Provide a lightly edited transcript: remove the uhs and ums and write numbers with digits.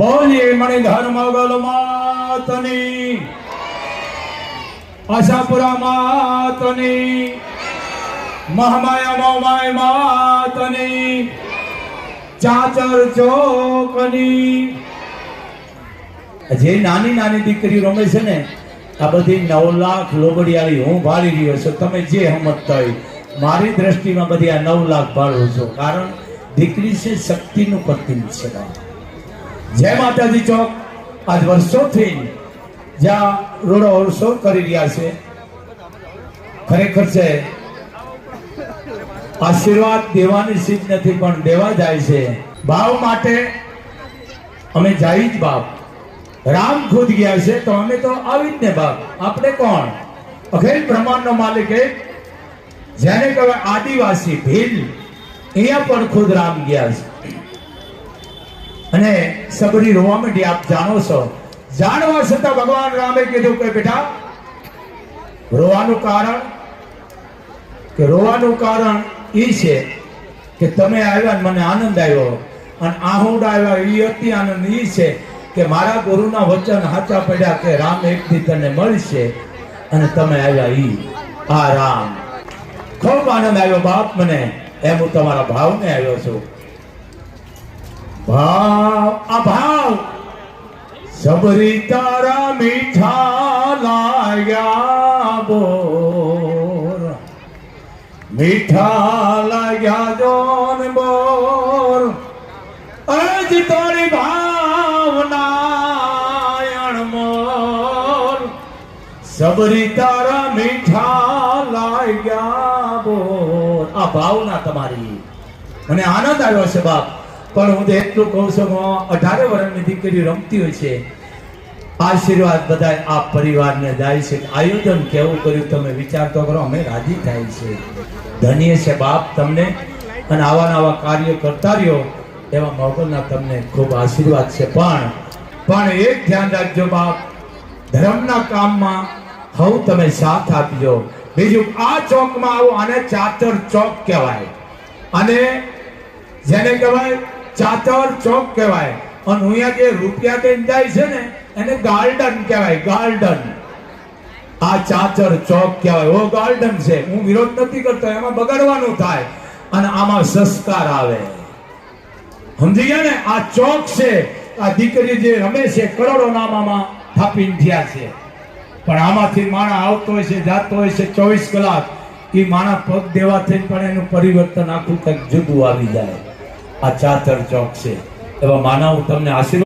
બોલીએ મણિધર મોગલ માતની, આશાપુરા માતની, મહામાયા મોમાય માતની, ચાચર ચોકની. જે નાની નાની દીકરીઓ રમે છે ને, આ બધી 9 લાખ લોબડિયાળી હું ભાળી રહ્યો છું. તમે જે સમજતા હોય, મારી દ્રષ્ટિમાં બધી આ 9 લાખ ભાળું છું. કારણ દીકરી છે શક્તિનું પ્રતીક છે. જય માતાજી ચોક આજ વર્ષોથી જ્યાં રોડો અવસર કરી રહ્યા છે, ખરેખર છે આશીર્વાદ દેવાની સીધ નથી પણ દેવા જાય છે. ભાવ માટે અમે જાય જ બાપ. રામ ખુદ ગયા છે તો અમે તો આવી જ ને બાપ. આપણે કોણ? અખિલ બ્રહ્માંડનો માલિક એક, જેને કહેવાય આદિવાસી ભીલ, અહીંયા પણ ખુદ રામ ગયા છે. અને સબરી રોવા માંડી. આપ જાણો છો, જાણવા છતાં ભગવાન રામે કીધું કે બેટા રોવાનું કારણ, કે રોવાનું કારણ એ છે કે તમે આવ્યા ને મને આનંદ આવ્યો, અને આહુડ આવ્યા એ અતિ આનંદ એ છે કે મારા ગુરુના વચન હાચા પડ્યા કે રામ એક દી તને મળશે, અને તમે આવ્યા ઈ આ રામ. ખૂબ આનંદ આવ્યો બાપ મને. એમ હું તમારા ભાવને આવ્યો છું. ભાવ આ ભાવ સબરી તારા મીઠા લાગ્યા બોર, મીઠા લાગ્યા જોન બોર, અજ તારી ભાવના અણમોલ, સબરી તારા મીઠા લાગ્યા બોર. આ ભાવના તમારી મને આનંદ આવ્યો છે બાપ. પણ હું તો એટલું કહું છું, 18 વર્ષની દીકરી રમતી હોય છે. આશીર્વાદ બધા આ પરિવારને જાય છે. આયોજન કેવું કર્યું તમે વિચાર તો કરો. અમે રાજી થાય છે. ધન્ય છે બાપ તમને. અને આવા નવા કાર્ય કરતા રહ્યો એવા મોગલના તમને ખૂબ આશીર્વાદ છે. પણ એક ધ્યાન રાખજો બાપ, ધર્મના કામમાં હવ તમે સાથ આપજો. બીજું આ ચોકમાં આવો, આને ચાચર ચોક કહેવાય, અને જેને કહેવાય ચાચર ચોક કહેવાય. અને અહીંયા જે રૂપિયા દઈને જાય છે ને એને ગાર્ડન કહેવાય, ગાર્ડન. આ ચાચર ચોક કહેવાય. ઓ ગાર્ડન છે. હું વિરોધ નથી કરતો, એમાં બગાડવાનું થાય અને આમાં સંસ્કાર આવે. સમજી ગયા ને? આ ચોક છે. આ દીકરી જે રમે છે કરોડો નામામાં થાપીને થયા છે, પણ આમાંથી માણસ આવતો હોય છે, જાતો હોય છે 24 કલાક. એ માણસ પગ દેવાથી પણ એનું પરિવર્તન આખું કંઈક જુદું આવી જાય. આ ચાચર ચોક છે. એવા માનવ તમને આશીર્વાદ.